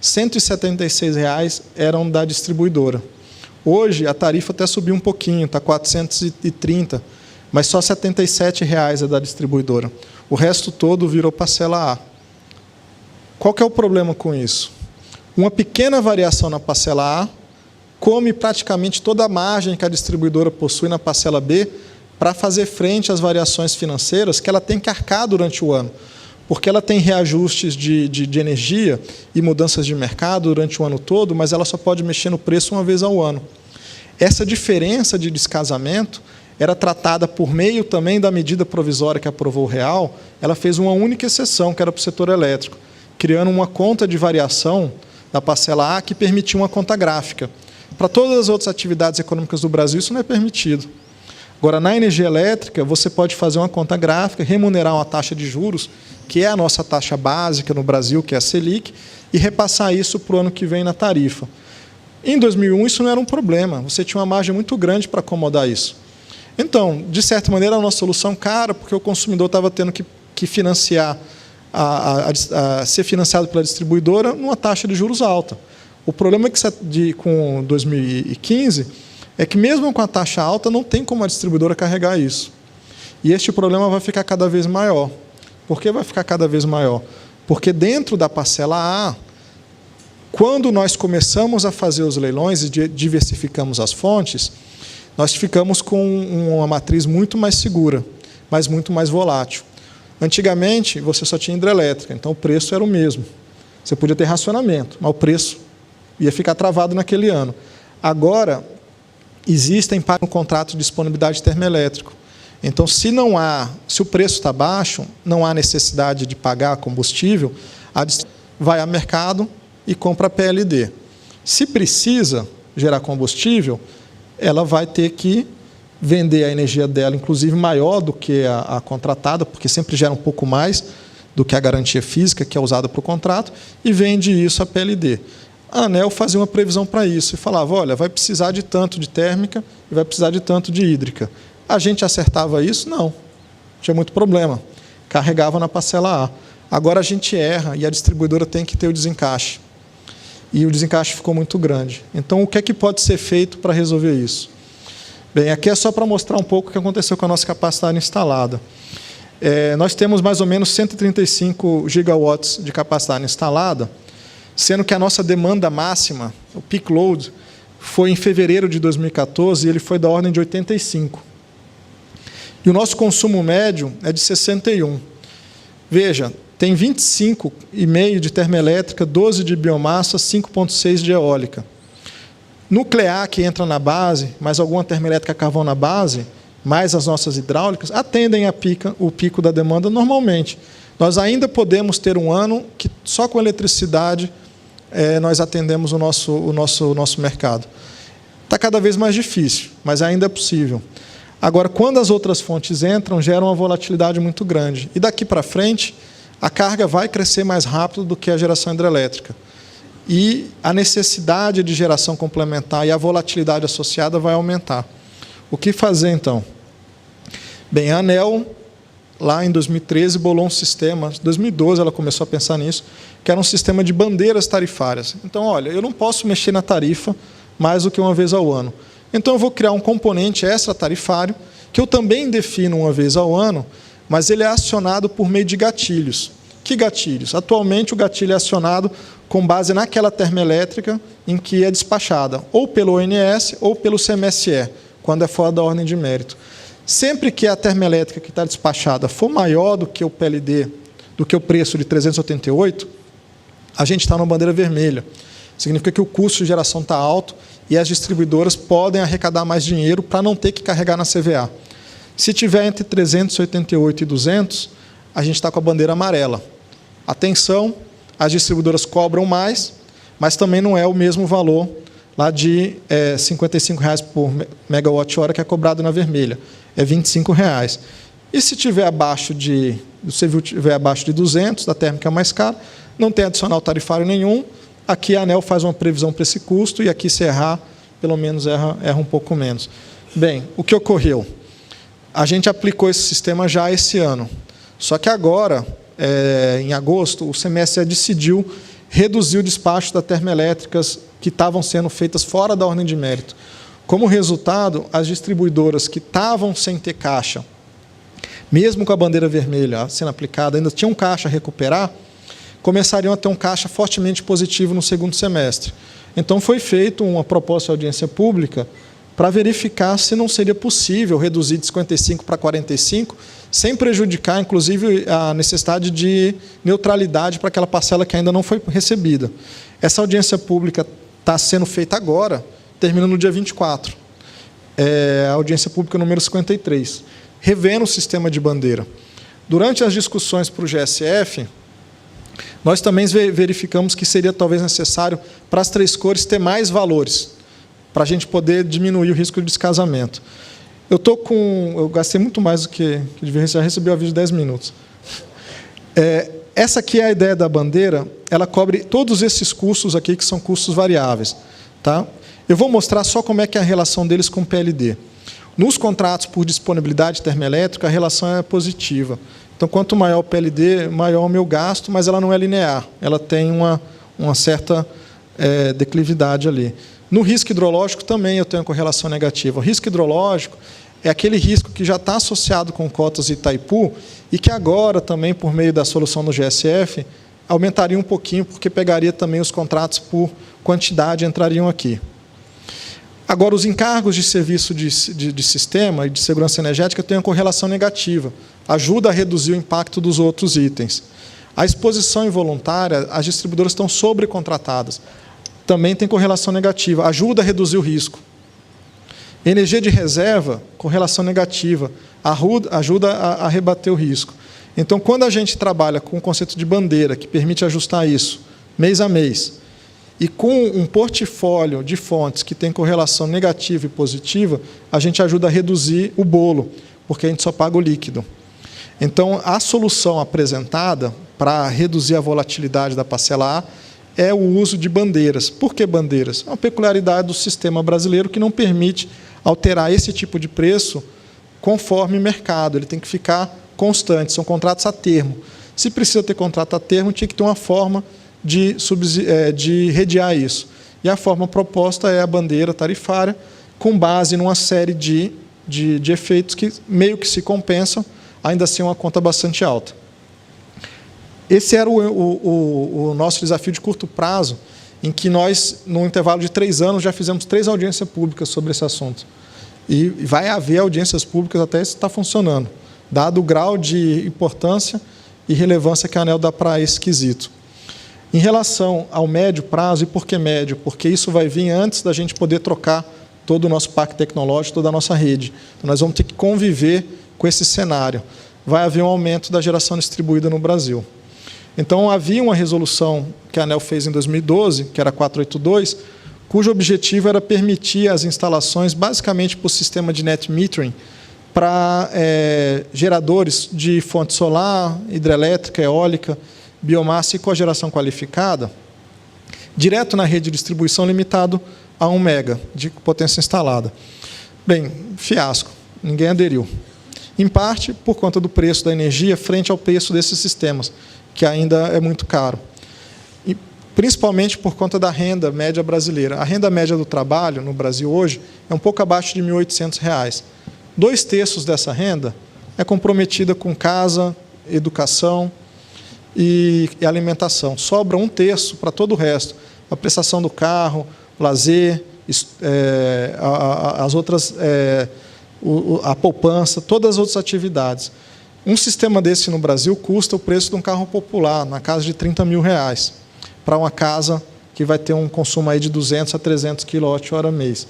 176 eram da distribuidora. Hoje, a tarifa até subiu um pouquinho, está R$ 430, mas só R$ 77 é da distribuidora. O resto todo virou parcela A. Qual que é o problema com isso? Uma pequena variação na parcela A come praticamente toda a margem que a distribuidora possui na parcela B para fazer frente às variações financeiras que ela tem que arcar durante o ano, porque ela tem reajustes de energia e mudanças de mercado durante o ano todo, mas ela só pode mexer no preço uma vez ao ano. Essa diferença de descasamento era tratada por meio também da medida provisória que aprovou o Real. Ela fez uma única exceção, que era para o setor elétrico, criando uma conta de variação da parcela A que permitia uma conta gráfica. Para todas as outras atividades econômicas do Brasil, isso não é permitido. Agora, na energia elétrica, você pode fazer uma conta gráfica, remunerar uma taxa de juros, que é a nossa taxa básica no Brasil, que é a Selic, e repassar isso para o ano que vem na tarifa. Em 2001, isso não era um problema. Você tinha uma margem muito grande para acomodar isso. Então, de certa maneira, a nossa solução cara, porque o consumidor estava tendo que financiar, ser financiado pela distribuidora numa taxa de juros alta. O problema é que com 2015 é que mesmo com a taxa alta não tem como a distribuidora carregar isso. E este problema vai ficar cada vez maior. Por que vai ficar cada vez maior? Porque dentro da parcela A, quando nós começamos a fazer os leilões e diversificamos as fontes, nós ficamos com uma matriz muito mais segura, mas muito mais volátil. Antigamente, você só tinha hidrelétrica, então o preço era o mesmo. Você podia ter racionamento, mas o preço ia ficar travado naquele ano. Agora, existem para um contrato de disponibilidade termoelétrico. Então, se o preço está baixo, não há necessidade de pagar combustível, vai ao mercado e compra a PLD. Se precisa gerar combustível, ela vai ter que vender a energia dela, inclusive maior do que a contratada, porque sempre gera um pouco mais do que a garantia física, que é usada para o contrato, e vende isso a PLD. A ANEEL fazia uma previsão para isso e falava, olha, vai precisar de tanto de térmica e vai precisar de tanto de hídrica. A gente acertava isso? Não. Tinha muito problema. Carregava na parcela A. Agora a gente erra e a distribuidora tem que ter o desencaixe. E o desencaixe ficou muito grande. Então, o que é que pode ser feito para resolver isso? Bem, aqui é só para mostrar um pouco o que aconteceu com a nossa capacidade instalada. Nós temos mais ou menos 135 gigawatts de capacidade instalada, sendo que a nossa demanda máxima, o peak load, foi em fevereiro de 2014 e ele foi da ordem de 85. E o nosso consumo médio é de 61. Veja, tem 25,5 de termoelétrica, 12 de biomassa, 5,6 de eólica. Nuclear, que entra na base, mais alguma termoelétrica carvão na base, mais as nossas hidráulicas, atendem o pico da demanda normalmente. Nós ainda podemos ter um ano que só com eletricidade nós atendemos o nosso mercado. Está cada vez mais difícil, mas ainda é possível. Agora, quando as outras fontes entram, gera uma volatilidade muito grande. E daqui para frente, a carga vai crescer mais rápido do que a geração hidrelétrica. E a necessidade de geração complementar e a volatilidade associada vai aumentar. O que fazer, então? Bem, a ANEEL, lá em 2013, bolou um sistema, em 2012 ela começou a pensar nisso, que era um sistema de bandeiras tarifárias. Então, olha, eu não posso mexer na tarifa mais do que uma vez ao ano. Então, eu vou criar um componente extra-tarifário, que eu também defino uma vez ao ano, mas ele é acionado por meio de gatilhos. Que gatilhos? Atualmente, o gatilho é acionado com base naquela termoelétrica em que é despachada, ou pelo ONS ou pelo CMSE, quando é fora da ordem de mérito. Sempre que a termoelétrica que está despachada for maior do que o PLD, do que o preço de 388, a gente está numa bandeira vermelha. Significa que o custo de geração está alto e as distribuidoras podem arrecadar mais dinheiro para não ter que carregar na CVA. Se tiver entre 388 e 200, a gente está com a bandeira amarela. Atenção, as distribuidoras cobram mais, mas também não é o mesmo valor lá de R$ 55,00 por megawatt-hora que é cobrado na vermelha. É R$ 25,00. E se tiver abaixo de 200, da térmica mais cara, não tem adicional tarifário nenhum, aqui a ANEEL faz uma previsão para esse custo e aqui se errar, pelo menos erra um pouco menos. Bem, o que ocorreu? A gente aplicou esse sistema já esse ano. Só que agora, em agosto, o CMSE decidiu reduzir o despacho das termoelétricas que estavam sendo feitas fora da ordem de mérito. Como resultado, as distribuidoras que estavam sem ter caixa, mesmo com a bandeira vermelha sendo aplicada, ainda tinham caixa a recuperar, começariam a ter um caixa fortemente positivo no segundo semestre. Então, foi feita uma proposta de audiência pública para verificar se não seria possível reduzir de 55 para 45, sem prejudicar, inclusive, a necessidade de neutralidade para aquela parcela que ainda não foi recebida. Essa audiência pública está sendo feita agora, termina no dia 24. A audiência pública número 53, revendo o sistema de bandeira. Durante as discussões para o GSF, nós também verificamos que seria talvez necessário, para as três cores, ter mais valores, para a gente poder diminuir o risco de descasamento. Eu gastei muito mais do que devia receber, já recebi o aviso de 10 minutos. Essa aqui é a ideia da bandeira, ela cobre todos esses custos aqui, que são custos variáveis. Tá? Eu vou mostrar só como é que é a relação deles com o PLD. Nos contratos por disponibilidade termoelétrica, a relação é positiva. Então, quanto maior o PLD, maior o meu gasto, mas ela não é linear, ela tem uma certa declividade ali. No risco hidrológico também eu tenho uma correlação negativa. O risco hidrológico é aquele risco que já está associado com cotas de Itaipu e que agora, também por meio da solução do GSF, aumentaria um pouquinho, porque pegaria também os contratos por quantidade, entrariam aqui. Agora, os encargos de serviço de sistema e de segurança energética têm uma correlação negativa, ajuda a reduzir o impacto dos outros itens. A exposição involuntária, as distribuidoras estão sobrecontratadas, também tem correlação negativa, ajuda a reduzir o risco. Energia de reserva, correlação negativa, ajuda a rebater o risco. Então, quando a gente trabalha com o conceito de bandeira, que permite ajustar isso mês a mês, e com um portfólio de fontes que tem correlação negativa e positiva, a gente ajuda a reduzir o bolo, porque a gente só paga o líquido. Então, a solução apresentada para reduzir a volatilidade da parcela A é o uso de bandeiras. Por que bandeiras? É uma peculiaridade do sistema brasileiro que não permite alterar esse tipo de preço conforme mercado. Ele tem que ficar constante, são contratos a termo. Se precisa ter contrato a termo, tinha que ter uma forma de redear isso. E a forma proposta é a bandeira tarifária, com base numa série de efeitos que meio que se compensam, ainda assim uma conta bastante alta. Esse era o nosso desafio de curto prazo, em que nós, no intervalo de 3 anos, já fizemos 3 audiências públicas sobre esse assunto. E vai haver audiências públicas até isso está funcionando, dado o grau de importância e relevância que a ANEEL dá para esse quesito. Em relação ao médio prazo, e por que médio? Porque isso vai vir antes da gente poder trocar todo o nosso parque tecnológico, toda a nossa rede. Então, nós vamos ter que conviver com esse cenário. Vai haver um aumento da geração distribuída no Brasil. Então, havia uma resolução que a ANEEL fez em 2012, que era a 482, cujo objetivo era permitir as instalações, basicamente por sistema de net metering, para geradores de fonte solar, hidrelétrica, eólica, biomassa e cogeração qualificada, direto na rede de distribuição, limitado a 1 mega de potência instalada. Bem, fiasco, ninguém aderiu. Em parte, por conta do preço da energia frente ao preço desses sistemas, que ainda é muito caro. E, principalmente por conta da renda média brasileira. A renda média do trabalho no Brasil hoje é um pouco abaixo de R$ 1.800. 2/3 dessa renda é comprometida com casa, educação e alimentação. Sobra 1/3 para todo o resto. A prestação do carro, lazer, as outras, a poupança, todas as outras atividades. Um sistema desse no Brasil custa o preço de um carro popular, na casa de R$30 mil, para uma casa que vai ter um consumo aí de 200 a 300 kWh mês.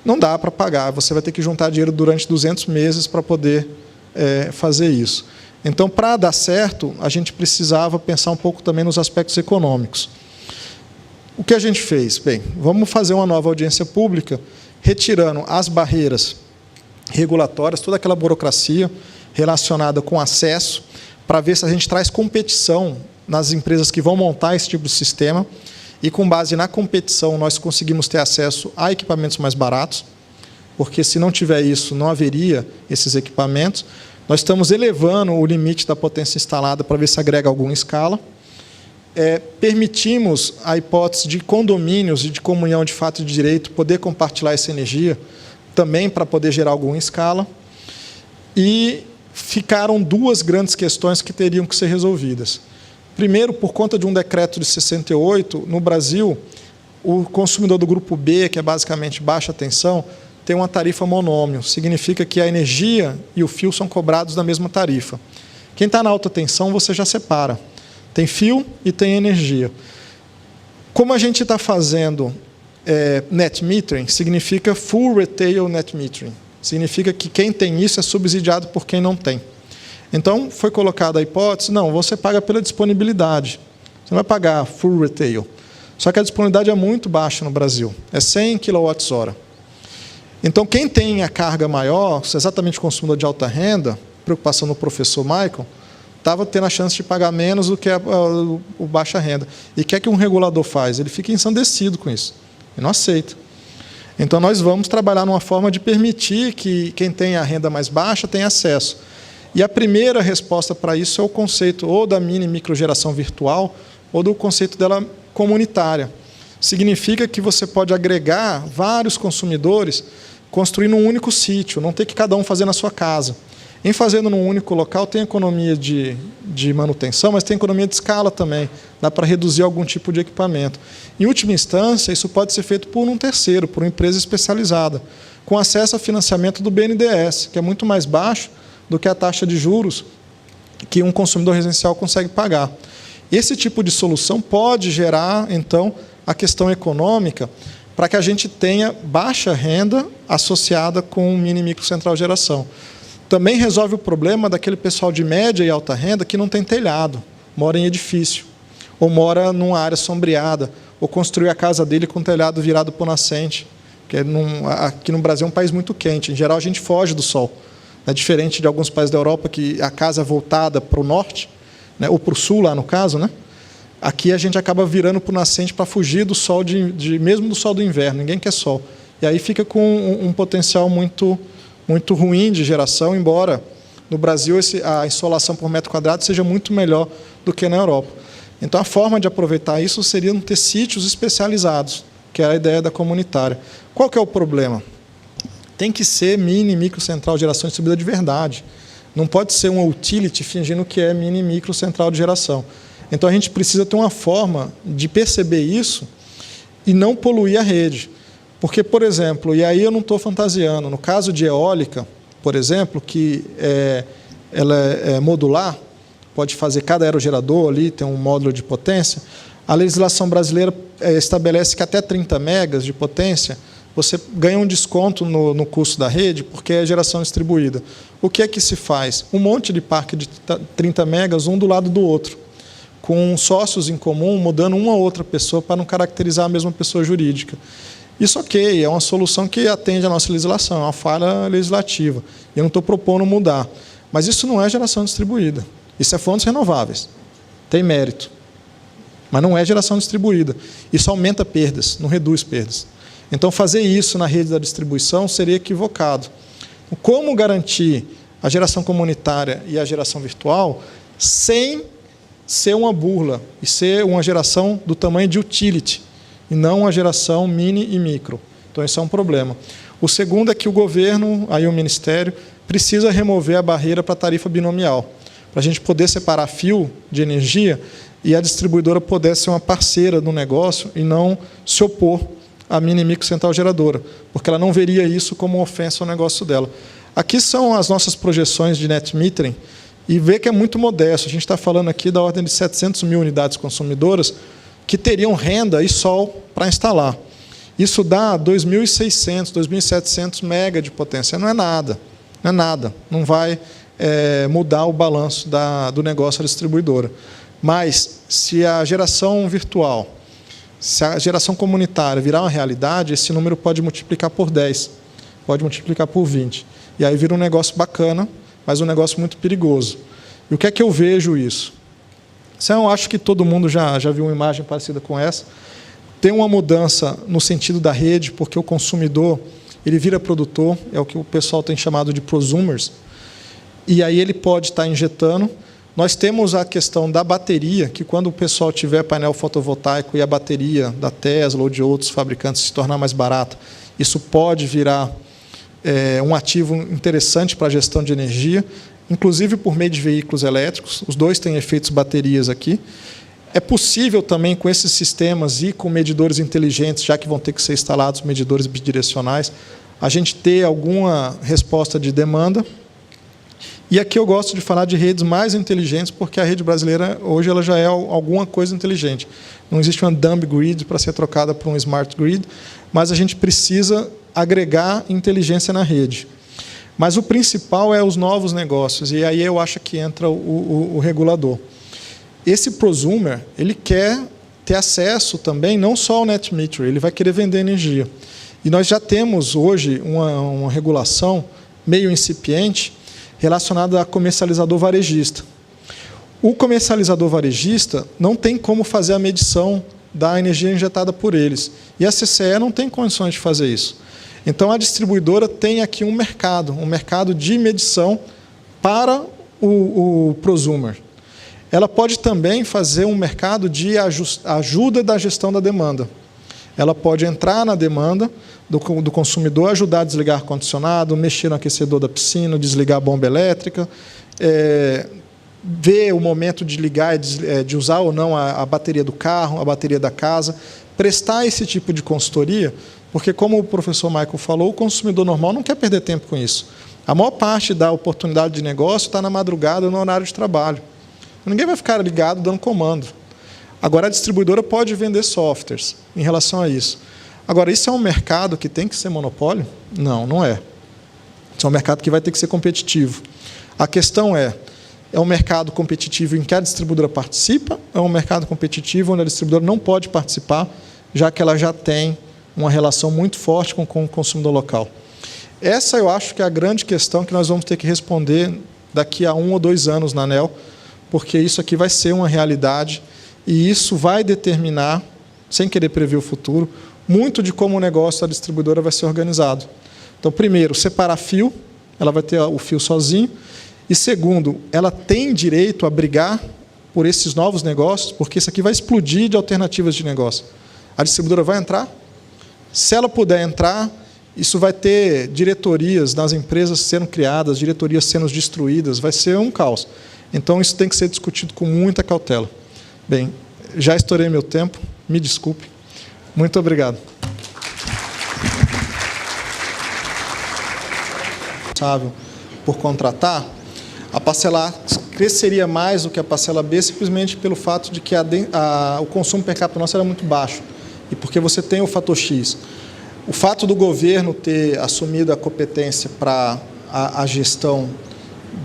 Não dá para pagar, você vai ter que juntar dinheiro durante 200 meses para poder fazer isso. Então, para dar certo, a gente precisava pensar um pouco também nos aspectos econômicos. O que a gente fez? Bem, vamos fazer uma nova audiência pública, retirando as barreiras regulatórias, toda aquela burocracia relacionada com acesso, para ver se a gente traz competição nas empresas que vão montar esse tipo de sistema, e com base na competição nós conseguimos ter acesso a equipamentos mais baratos, porque se não tiver isso, não haveria esses equipamentos. Nós estamos elevando o limite da potência instalada para ver se agrega alguma escala. Permitimos a hipótese de condomínios e de comunhão de fato e de direito poder compartilhar essa energia, também para poder gerar alguma escala. E ficaram 2 grandes questões que teriam que ser resolvidas. Primeiro, por conta de um decreto de 68, no Brasil, o consumidor do grupo B, que é basicamente baixa tensão, tem uma tarifa monômio. Significa que a energia e o fio são cobrados da mesma tarifa. Quem está na alta tensão, você já separa. Tem fio e tem energia. Como a gente está fazendo net metering, significa full retail net metering. Significa que quem tem isso é subsidiado por quem não tem. Então, foi colocada a hipótese, não, você paga pela disponibilidade. Você não vai pagar full retail. Só que a disponibilidade é muito baixa no Brasil. É 100 kWh. Então, quem tem a carga maior, exatamente o consumidor de alta renda, preocupação do professor Michael, estava tendo a chance de pagar menos do que o baixa renda. E o que um regulador faz? Ele fica ensandecido com isso. Ele não aceita. Então, nós vamos trabalhar numa forma de permitir que quem tem a renda mais baixa tenha acesso. E a primeira resposta para isso é o conceito ou da mini e microgeração virtual ou do conceito dela comunitária. Significa que você pode agregar vários consumidores construir num único sítio, não ter que cada um fazer na sua casa. Em fazendo num único local, tem economia de manutenção, mas tem economia de escala também. Dá para reduzir algum tipo de equipamento. Em última instância, isso pode ser feito por um terceiro, por uma empresa especializada, com acesso a financiamento do BNDES, que é muito mais baixo do que a taxa de juros que um consumidor residencial consegue pagar. Esse tipo de solução pode gerar, então, a questão econômica para que a gente tenha baixa renda associada com mini e micro central geração. Também resolve o problema daquele pessoal de média e alta renda que não tem telhado, mora em edifício, ou mora numa área sombreada, ou construiu a casa dele com o telhado virado para o nascente, que aqui no Brasil é um país muito quente. Em geral, a gente foge do sol. É diferente de alguns países da Europa, que a casa é voltada para o norte, né, ou para o sul, lá no caso, né? Aqui a gente acaba virando para o nascente para fugir do sol, mesmo do sol do inverno. Ninguém quer sol. E aí fica com um potencial muito ruim de geração, embora no Brasil a insolação por metro quadrado seja muito melhor do que na Europa. Então, a forma de aproveitar isso seria não ter sítios especializados, que é a ideia da comunitária. Qual que é o problema? Tem que ser mini e micro central de geração distribuída de verdade. Não pode ser uma utility fingindo que é mini e micro central de geração. Então, a gente precisa ter uma forma de perceber isso e não poluir a rede. Porque, por exemplo, e aí eu não estou fantasiando, no caso de eólica, por exemplo, que ela é modular, pode fazer cada aerogerador ali, tem um módulo de potência, a legislação brasileira estabelece que até 30 megas de potência, você ganha um desconto no custo da rede, porque é geração distribuída. O que é que se faz? Um monte de parque de 30 megas, um do lado do outro, com sócios em comum, mudando uma ou outra pessoa para não caracterizar a mesma pessoa jurídica. Isso, ok, é uma solução que atende à nossa legislação, é uma falha legislativa. Eu não estou propondo mudar. Mas isso não é geração distribuída. Isso é fontes renováveis. Tem mérito. Mas não é geração distribuída. Isso aumenta perdas, não reduz perdas. Então, fazer isso na rede da distribuição seria equivocado. Como garantir a geração comunitária e a geração virtual sem ser uma burla e ser uma geração do tamanho de utility, e não a geração mini e micro. Então, esse é um problema. O segundo é que o governo, aí o Ministério, precisa remover a barreira para a tarifa binomial, para a gente poder separar fio de energia e a distribuidora poder ser uma parceira do negócio e não se opor à mini e micro central geradora, porque ela não veria isso como uma ofensa ao negócio dela. Aqui são as nossas projeções de net metering, e vê que é muito modesto. A gente está falando aqui da ordem de 700 mil unidades consumidoras, que teriam renda e sol para instalar. Isso dá 2.600, 2.700 mega de potência. Não é nada, não é nada. Não vai mudar o balanço do negócio da distribuidora. Mas, se a geração virtual, se a geração comunitária virar uma realidade, esse número pode multiplicar por 10, pode multiplicar por 20. E aí vira um negócio bacana, mas um negócio muito perigoso. E o que é que eu vejo isso? Eu acho que todo mundo já viu uma imagem parecida com essa. Tem uma mudança no sentido da rede, porque o consumidor ele vira produtor, é o que o pessoal tem chamado de prosumers, e aí ele pode estar injetando. Nós temos a questão da bateria, que quando o pessoal tiver painel fotovoltaico e a bateria da Tesla ou de outros fabricantes se tornar mais barata, isso pode virar um ativo interessante para a gestão de energia, inclusive por meio de veículos elétricos. Os dois têm efeitos baterias aqui. É possível também, com esses sistemas e com medidores inteligentes, já que vão ter que ser instalados medidores bidirecionais, a gente ter alguma resposta de demanda. E aqui eu gosto de falar de redes mais inteligentes, porque a rede brasileira, hoje, ela já é alguma coisa inteligente. Não existe uma dumb grid para ser trocada por um smart grid, mas a gente precisa agregar inteligência na rede. Mas o principal é os novos negócios, e aí eu acho que entra o regulador. Esse prosumer, ele quer ter acesso também, não só ao net meter, ele vai querer vender energia. E nós já temos hoje uma regulação meio incipiente relacionada a comercializador varejista. O comercializador varejista não tem como fazer a medição da energia injetada por eles. E a CCE não tem condições de fazer isso. Então, a distribuidora tem aqui um mercado de medição para o prosumer. Ela pode também fazer um mercado de ajuda da gestão da demanda. ela pode entrar na demanda do consumidor, ajudar a desligar ar-condicionado, mexer no aquecedor da piscina, desligar a bomba elétrica, ver o momento de ligar, de usar ou não a bateria do carro, a bateria da casa, prestar esse tipo de consultoria, porque, como o professor Michael falou, o consumidor normal não quer perder tempo com isso. A maior parte da oportunidade de negócio está na madrugada, no horário de trabalho. Ninguém vai ficar ligado dando comando. Agora, a distribuidora pode vender softwares em relação a isso. Agora, isso é um mercado que tem que ser monopólio? Não, não é. Isso é um mercado que vai ter que ser competitivo. A questão é um mercado competitivo em que a distribuidora participa, ou é um mercado competitivo onde a distribuidora não pode participar, já que ela já tem uma relação muito forte com o consumidor local? Essa eu acho que é a grande questão que nós vamos ter que responder daqui a 1 ou 2 anos na ANEEL, porque isso aqui vai ser uma realidade e isso vai determinar, sem querer prever o futuro, muito de como o negócio da distribuidora vai ser organizado. Então, primeiro, separar fio, ela vai ter o fio sozinho, e segundo, ela tem direito a brigar por esses novos negócios, porque isso aqui vai explodir de alternativas de negócio. A distribuidora vai entrar? Se ela puder entrar, isso vai ter diretorias nas empresas sendo criadas, diretorias sendo destruídas, vai ser um caos. Então, isso tem que ser discutido com muita cautela. Bem, já estourei meu tempo, me desculpe. Muito obrigado. Por contratar, a parcela A cresceria mais do que a parcela B simplesmente pelo fato de que o consumo per capita nosso era muito baixo e porque você tem o fator X. O fato do governo ter assumido a competência para a gestão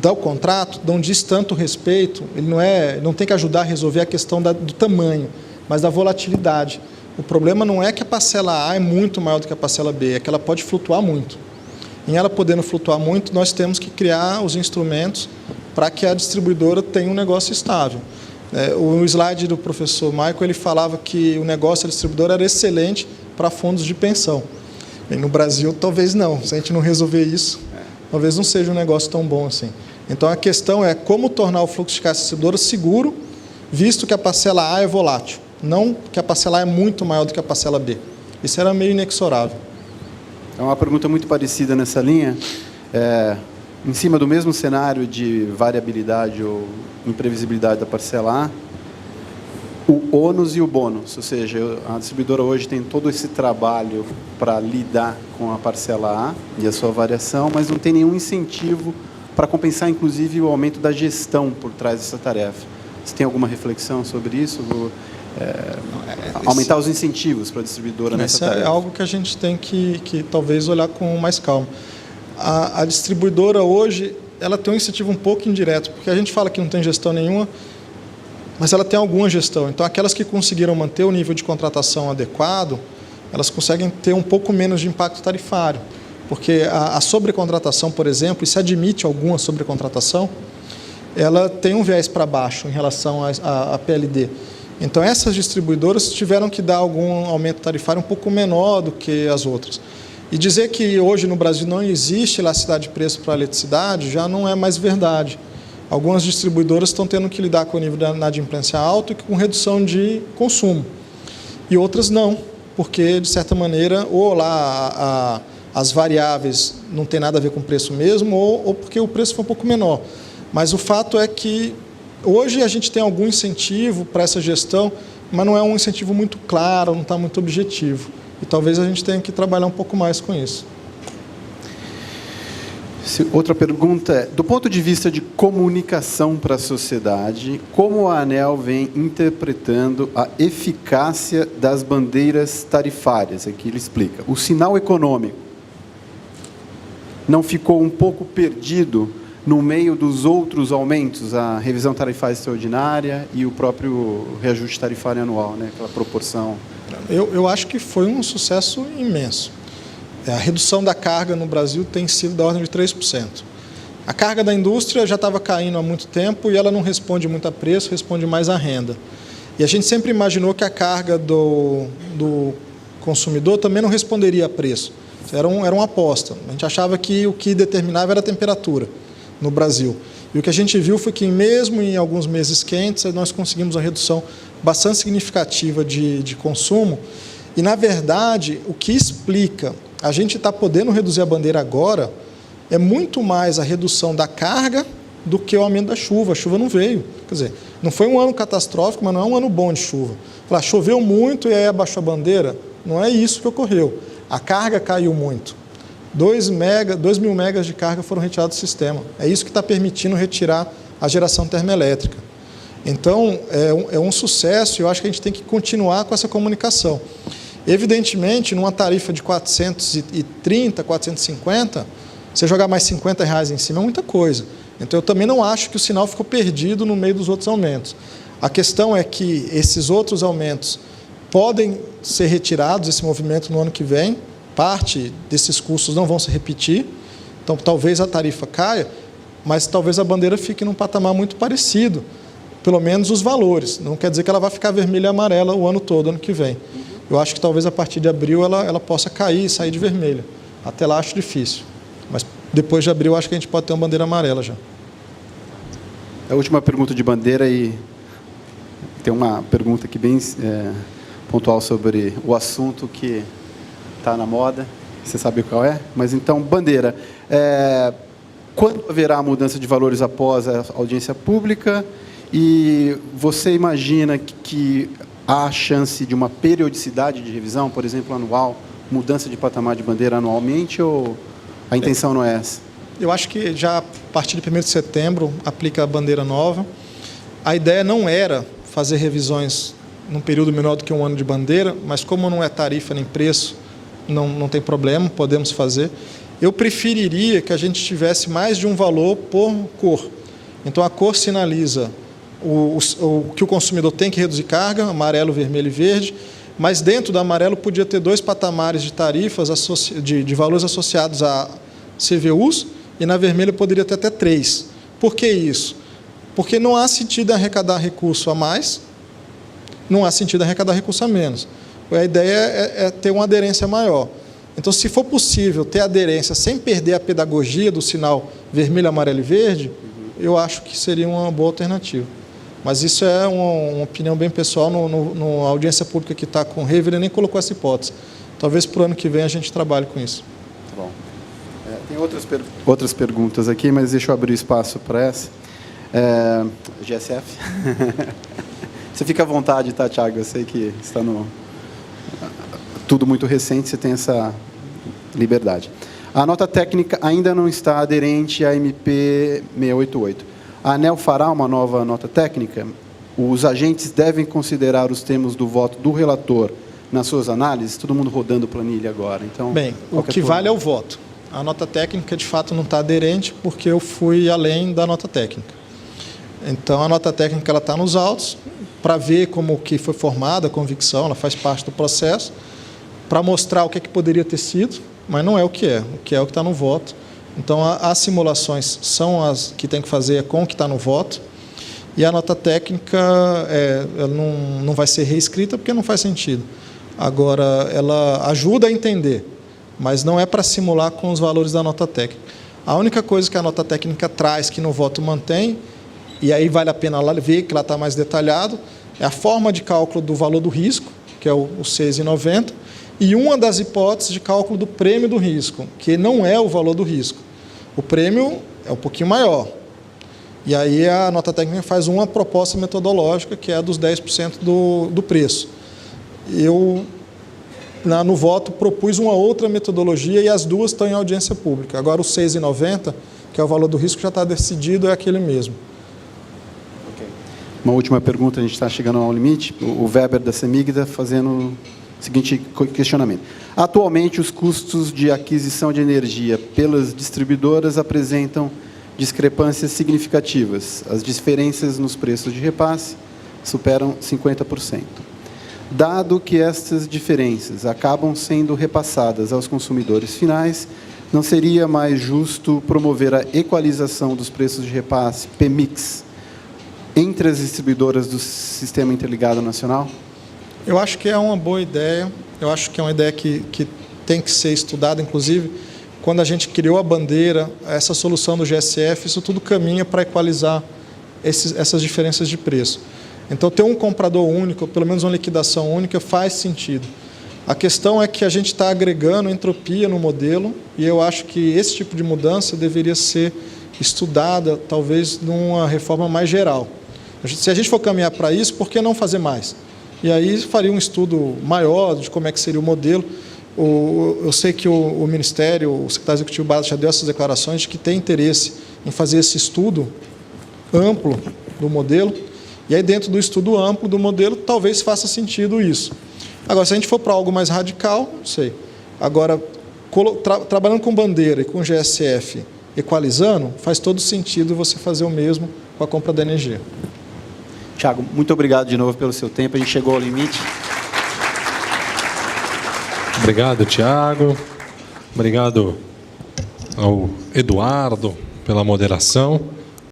do contrato não diz tanto respeito, ele não tem que ajudar a resolver a questão do tamanho, mas da volatilidade. O problema não é que a parcela A é muito maior do que a parcela B, é que ela pode flutuar muito. Em ela podendo flutuar muito, nós temos que criar os instrumentos para que a distribuidora tenha um negócio estável. O slide do professor Michael, ele falava que o negócio da distribuidora era excelente para fundos de pensão. Bem, no Brasil, talvez não. Se a gente não resolver isso, talvez não seja um negócio tão bom assim. Então, a questão é como tornar o fluxo de caixa da distribuidora seguro, visto que a parcela A é volátil, não que a parcela A é muito maior do que a parcela B. Isso era meio inexorável. É uma pergunta muito parecida nessa linha. Em cima do mesmo cenário de variabilidade ou imprevisibilidade da parcela A, o ônus e o bônus, ou seja, a distribuidora hoje tem todo esse trabalho para lidar com a parcela A e a sua variação, mas não tem nenhum incentivo para compensar, inclusive, o aumento da gestão por trás dessa tarefa. Você tem alguma reflexão sobre isso? Aumentar os incentivos para a distribuidora nessa tarefa? Isso é algo que a gente tem que talvez olhar com mais calma. A distribuidora hoje, ela tem um incentivo um pouco indireto, porque a gente fala que não tem gestão nenhuma, mas ela tem alguma gestão. Então, aquelas que conseguiram manter o nível de contratação adequado, elas conseguem ter um pouco menos de impacto tarifário, porque a sobrecontratação, por exemplo, e se admite alguma sobrecontratação, ela tem um viés para baixo em relação à PLD. Então, essas distribuidoras tiveram que dar algum aumento tarifário um pouco menor do que as outras. E dizer que hoje no Brasil não existe elasticidade de preço para a eletricidade já não é mais verdade. Algumas distribuidoras estão tendo que lidar com o nível da inadimplência alto e com redução de consumo. E outras não, porque, de certa maneira, ou lá as variáveis não têm nada a ver com o preço mesmo, ou porque o preço foi um pouco menor. Mas o fato é que hoje a gente tem algum incentivo para essa gestão, mas não é um incentivo muito claro, não está muito objetivo. E talvez a gente tenha que trabalhar um pouco mais com isso. Outra pergunta é, do ponto de vista de comunicação para a sociedade, como a ANEEL vem interpretando a eficácia das bandeiras tarifárias? Aqui ele explica. O sinal econômico não ficou um pouco perdido no meio dos outros aumentos, a revisão tarifária extraordinária e o próprio reajuste tarifário anual, né? Aquela proporção? Eu acho que foi um sucesso imenso. A redução da carga no Brasil tem sido da ordem de 3%. A carga da indústria já estava caindo há muito tempo e ela não responde muito a preço, responde mais à renda. E a gente sempre imaginou que a carga do consumidor também não responderia a preço. Era uma aposta. A gente achava que o que determinava era a temperatura no Brasil. E o que a gente viu foi que, mesmo em alguns meses quentes, nós conseguimos uma redução bastante significativa de consumo E, na verdade, o que explica a gente estar podendo reduzir a bandeira agora é muito mais a redução da carga do que o aumento da chuva. A chuva não veio. Quer dizer, não foi um ano catastrófico, mas não é um ano bom de chuva. Falar, choveu muito e aí abaixou a bandeira, não é isso que ocorreu. A carga caiu muito. 2.000 megas de carga foram retirados do sistema. É isso que está permitindo retirar a geração termoelétrica. Então, é um sucesso e eu acho que a gente tem que continuar com essa comunicação. Evidentemente, numa tarifa de 430, 450, você jogar mais R$50 em cima é muita coisa. Então, eu também não acho que o sinal ficou perdido no meio dos outros aumentos. A questão é que esses outros aumentos podem ser retirados, esse movimento no ano que vem, parte desses custos não vão se repetir, então talvez a tarifa caia, mas talvez a bandeira fique num patamar muito parecido, pelo menos os valores. Não quer dizer que ela vai ficar vermelha e amarela o ano todo, ano que vem. Eu acho que talvez a partir de abril ela possa cair e sair de vermelha. Até lá acho difícil, mas depois de abril acho que a gente pode ter uma bandeira amarela já. A última pergunta de bandeira, e tem uma pergunta aqui bem pontual sobre o assunto que está na moda, você sabe qual é? Mas então, bandeira, quando haverá a mudança de valores após a audiência pública? E você imagina que há chance de uma periodicidade de revisão, por exemplo, anual, mudança de patamar de bandeira anualmente, ou a intenção não é essa? Eu acho que já a partir de 1º de setembro aplica a bandeira nova. A ideia não era fazer revisões num período menor do que um ano de bandeira, mas como não é tarifa nem preço, não tem problema, podemos fazer. Eu preferiria que a gente tivesse mais de um valor por cor. Então, a cor sinaliza o que o consumidor tem que reduzir carga, amarelo, vermelho e verde, mas dentro do amarelo podia ter 2 patamares de tarifas, de valores associados a CVUs, e na vermelha poderia ter até 3. Por que isso? Porque não há sentido em arrecadar recurso a mais, não há sentido em arrecadar recurso a menos. A ideia é ter uma aderência maior. Então, se for possível ter aderência sem perder a pedagogia do sinal vermelho, amarelo e verde, eu acho que seria uma boa alternativa. Mas isso é uma opinião bem pessoal. Na audiência pública que está com o Hever, ele nem colocou essa hipótese. Talvez para o ano que vem a gente trabalhe com isso. Tá bom. Tem outras perguntas aqui, mas deixa eu abrir espaço para essa. GSF? Você fica à vontade, tá, Thiago? Eu sei que está tudo muito recente, você tem essa liberdade. A nota técnica ainda não está aderente à MP 688. A ANEEL fará uma nova nota técnica? Os agentes devem considerar os termos do voto do relator nas suas análises? Todo mundo rodando planilha agora. Então, bem, o que vale é o voto. A nota técnica, de fato, não está aderente porque eu fui além da nota técnica. Então, a nota técnica está nos autos para ver como que foi formada a convicção, ela faz parte do processo, para mostrar o que poderia ter sido, mas não é o que é o que está no voto. Então, as simulações são as que tem que fazer com o que está no voto, e a nota técnica ela não vai ser reescrita porque não faz sentido. Agora, ela ajuda a entender, mas não é para simular com os valores da nota técnica. A única coisa que a nota técnica traz, que no voto mantém, e aí vale a pena lá ver que lá está mais detalhado, é a forma de cálculo do valor do risco, que é o 6,90, e uma das hipóteses de cálculo do prêmio do risco, que não é o valor do risco. O prêmio é um pouquinho maior. E aí a nota técnica faz uma proposta metodológica, que é a dos 10% do preço. Eu, no voto, propus uma outra metodologia e as duas estão em audiência pública. Agora, o 6,90, que é o valor do risco, já está decidido, é aquele mesmo. Uma última pergunta, a gente está chegando ao limite. O Weber da CEMIG está fazendo o seguinte questionamento. Atualmente, os custos de aquisição de energia pelas distribuidoras apresentam discrepâncias significativas. As diferenças nos preços de repasse superam 50%. Dado que estas diferenças acabam sendo repassadas aos consumidores finais, não seria mais justo promover a equalização dos preços de repasse, PMIX, entre as distribuidoras do Sistema Interligado Nacional? Eu acho que é uma boa ideia. Eu acho que é uma ideia que tem que ser estudada. Inclusive, quando a gente criou a bandeira, essa solução do GSF, isso tudo caminha para equalizar essas diferenças de preço. Então, ter um comprador único, pelo menos uma liquidação única, faz sentido. A questão é que a gente está agregando entropia no modelo, e eu acho que esse tipo de mudança deveria ser estudada, talvez, numa reforma mais geral. Se a gente for caminhar para isso, por que não fazer mais? E aí faria um estudo maior de como é que seria o modelo. Eu sei que o Ministério, o secretário executivo Barros já deu essas declarações de que tem interesse em fazer esse estudo amplo do modelo, e aí dentro do estudo amplo do modelo talvez faça sentido isso. Agora, se a gente for para algo mais radical, não sei. Agora, trabalhando com bandeira e com GSF equalizando, faz todo sentido você fazer o mesmo com a compra da energia. Tiago, muito obrigado de novo pelo seu tempo, a gente chegou ao limite. Obrigado, Tiago. Obrigado ao Eduardo pela moderação.